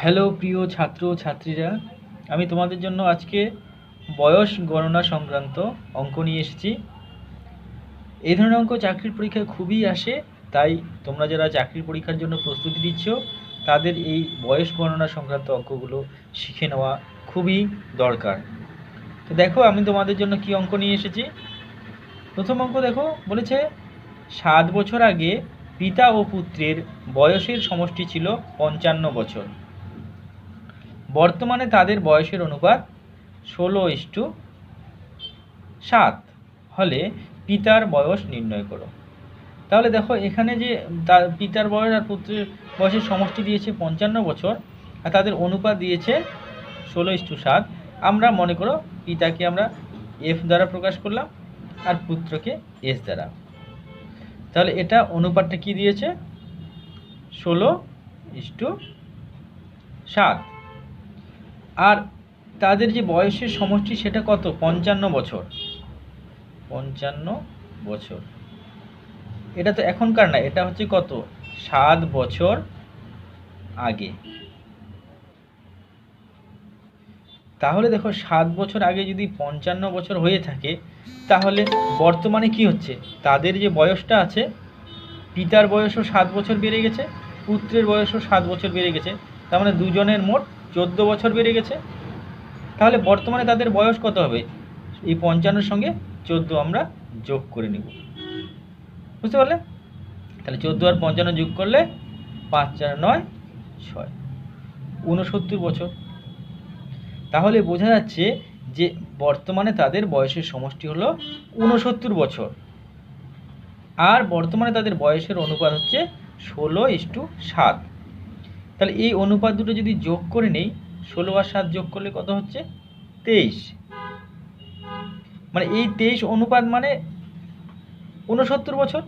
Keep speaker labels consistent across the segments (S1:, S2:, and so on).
S1: Hello প্রিয় ছাত্র ছাত্রীরা, আমি তোমাদের জন্য আজকে বয়স গণনা সংক্রান্ত অঙ্ক নিয়ে এসেছি। এই ধরনের অঙ্ক চাকরির পরীক্ষায় খুবই আসে, তাই তোমরা যারা চাকরির পরীক্ষার জন্য প্রস্তুতি দিচ্ছ তাদের এই বয়স গণনা সংক্রান্ত অঙ্কগুলো শিখে নেওয়া খুবই দরকার। তো দেখো আমি তোমাদের জন্য কি অঙ্ক নিয়ে এসেছি। প্রথম অঙ্ক দেখো, বলেছে 7 বছর আগে পিতা ও পুত্রের বয়সের সমষ্টি ছিল 55 বছর। বর্তমানে তাদের বয়সের অনুপাত 16:7 হলে পিতার বয়স নির্ণয় করো। তাহলে দেখো এখানে যে পিতার বয়স আর পুত্রের বয়সের সমষ্টি দিয়েছে 55 বছর আর তাদের অনুপাত দিয়েছে 16:7। আমরা মনে করো পিতাকে আমরা এফ দ্বারা প্রকাশ করলাম আর পুত্রকে এস দ্বারা। তাহলে এটা অনুপাতটা কি দিয়েছে? 16:7। আর তাদের যে বয়সের সমষ্টি সেটা কত? 55 বছর। 55 বছর, এটা তো এখনকার না, এটা হচ্ছে কত? 7 বছর আগে। তাহলে দেখো 7 বছর আগে যদি 55 বছর হয়ে থাকে, তাহলে বর্তমানে কি হচ্ছে? তাদের যে বয়সটা আছে, পিতার বয়সও 7 বছর বেড়ে গেছে, পুত্রের বয়সও 7 বছর বেড়ে গেছে, তার মানে দুজনের মোট 14 বছর বেড়ে গেছে। তাহলে বর্তমানে তাদের বয়স কত হবে? এই 55 সঙ্গে 14 আমরা যোগ করে নিব, বুঝতে পারলে? তাহলে 14 আর 55 যোগ করলে 5 4 9 6, 69 বছর। তাহলে বোঝা যাচ্ছে যে বর্তমানে তাদের বয়সের সমষ্টি হলো 69 বছর, আর বর্তমানে তাদের বয়সের অনুপাত হচ্ছে 16:7। তাহলে এই অনুপাত দুটো যদি যোগ করে নেই, 16 আর 7 যোগ করলে কত হচ্ছে? 23। মানে এই 23 অনুপাত মানে 69 বছর।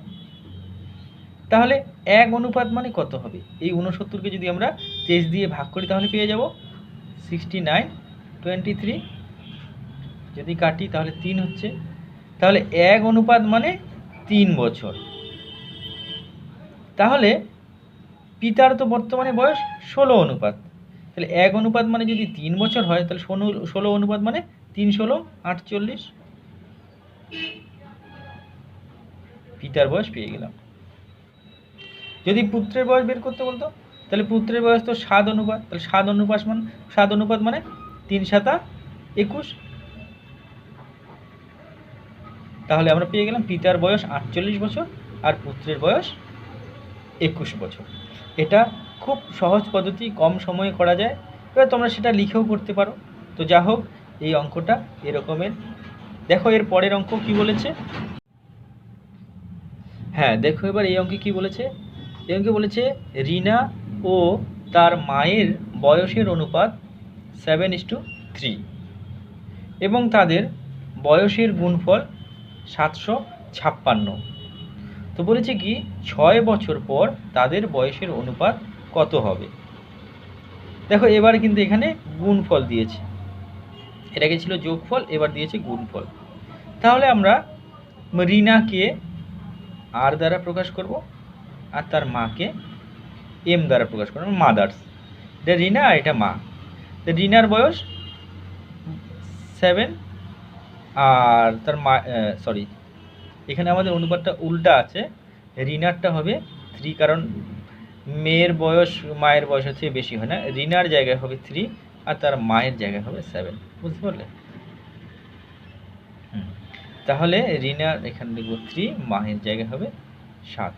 S1: তাহলে 1 অনুপাত মানে কত হবে? এই 69কে যদি আমরা 23 দিয়ে ভাগ করি তাহলে পেয়ে যাব 69/23। যদি কাটি তাহলে 3 হচ্ছে। তাহলে 1 অনুপাত মানে 3 বছর। তাহলে পিতার তো বর্তমানে বয়স 16 অনুপাত, তাহলে 1 অনুপাত মানে যদি 3 বছর হয়, তাহলে 16 অনুপাত মানে 3 16 48। পিতার বয়স পেয়ে গেলাম। যদি পুত্রের বয়স বের করতে বলতো, তাহলে পুত্রের বয়স তো 7 অনুপাত, তাহলে 7 অনুপাত মানে 3 7 21। তাহলে আমরা পেয়ে গেলাম পিতার বয়স 48 বছর আর পুত্রের বয়স 21 বছর। এটা খুব সহজ পদ্ধতি, কম সময়ে করা যায়। এবার তোমরা সেটা লিখেও করতে পারো। তো যা হোক, এই অঙ্কটা এরকমের। দেখো এর পরের অঙ্ক কি বলেছে। হ্যাঁ দেখো এবার এই অঙ্কে কি বলেছে। এই অঙ্কে বলেছে রিনা ও তার মায়ের বয়সের অনুপাত 7:3 এবং তাদের বয়সের গুণফল 756। তো বলেছে কি 6 বছর পর তাদের বয়সের অনুপাত কত হবে। দেখো এবার কিন্তু এখানে গুণফল দিয়েছে, এটাকে ছিল যোগফল, এবার দিয়েছে গুণফল। তাহলে আমরা রিনাকে আর দ্বারা প্রকাশ করব আর তার মাকে এম দ্বারা প্রকাশ করব, মাদার্স। এটা রিনা আর এটা মা। তো রিনার বয়স 7 আর তার মা, সরি এখানে আমাদের অনুপাতটা উল্টা আছে, রিনারটা হবে 3, কারণ মেয়ের বয়স মায়ের বয়সের চেয়ে বেশি হয় না। রিনার জায়গায় হবে 3 আর তার মায়ের জায়গায় হবে 7, বুঝতে পারলে? তাহলে রিনার এখানে লিখব 3, মায়ের জায়গায় হবে 7।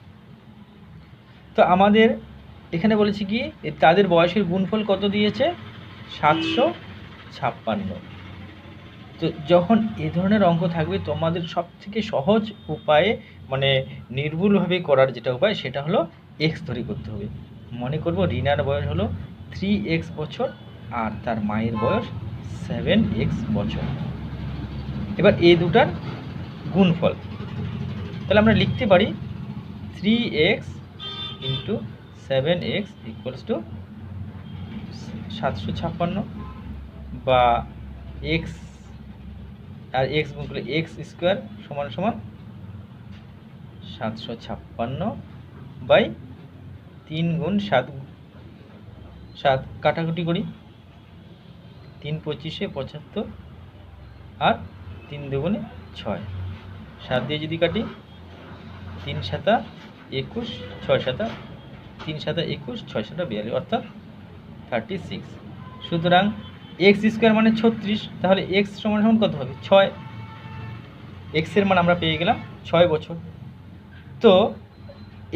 S1: তো আমাদের এখানে বলেছি কি তাদের বয়সের গুণফল কত দিয়েছে? 756। তো যখন এ ধরনের অঙ্ক থাকবে, তোমাদের সবথেকে সহজ উপায়ে মানে নির্ভুলভাবে করার যেটা উপায় সেটা হলো এক্স ধরে করতে হবে। মনে করব রিনার বয়স হলো 3x বছর আর তার মায়ের বয়স 7x বছর। এবার এই দুটার গুণফল, তাহলে আমরা লিখতে পারি 3x × 7x = 756, বা x আর x গুণ করলে x স্কোয়ার সমান সমান 756/3 × 7 7 কাটাকুটি করি, 3 25 75 আর 3 দুগুণে 6, 7 দিয়ে যদি কাটি 3 7 21, 6 7 3 7 21, 6 7 42 অর্থাৎ 36। সুতরাং এক্স স্কোয়ার মানে 36, তাহলে এক্স সমান সমান কত হবে 6। এক্সের মান আমরা পেয়ে গেলাম 6 বছর। তো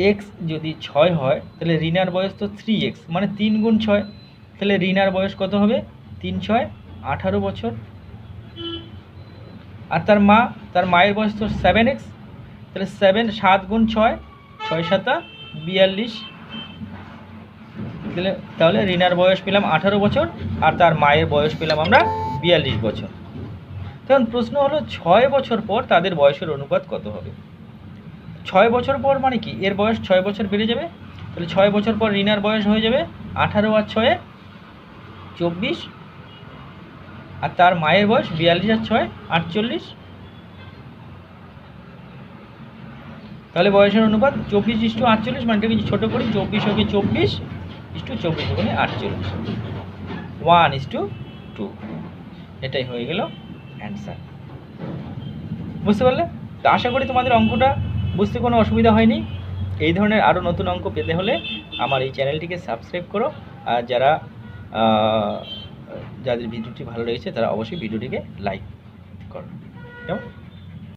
S1: এক্স যদি 6 হয় তাহলে রিনার বয়স তো 3x মানে 3 গুণ 6, তাহলে রিনার বয়স কত হবে 3 6 18 বছর। আর তার মায়ের বয়স তো 7x, তাহলে 7 গুণ 6 6 7 42, তাহলে রিনার বয়স পেলাম 18 বছর আর তার মায়ের বয়স পেলাম আমরা 42 বছর। তখন প্রশ্ন হলো 6 বছর পর তাদের বয়সের অনুপাত কত হবে। 6 বছর পর মানে কি, এর বয়স 6 বছর বেড়ে যাবে, তাহলে 6 বছর পর রিনার বয়স হয়ে যাবে 18 আর 6 24, আর তার মায়ের বয়স 42 আর 6 48। তাহলে বয়সের অনুপাত 24:48, মানে কিছু ছোটো করি 24 হোক 24:24 গুণে 48, 1:2। এটাই হয়ে গেল অ্যান্সার। বুঝতে পারলে? তো আশা করি তোমাদের অঙ্কটা বুঝতে কোনো অসুবিধা হয়নি। এই ধরনের আরও নতুন অঙ্ক পেতে হলে আমার এই চ্যানেলটিকে সাবস্ক্রাইব করো, আর যাদের ভিডিওটি ভালো লেগেছে তারা অবশ্যই ভিডিওটিকে লাইক করো। কেমন?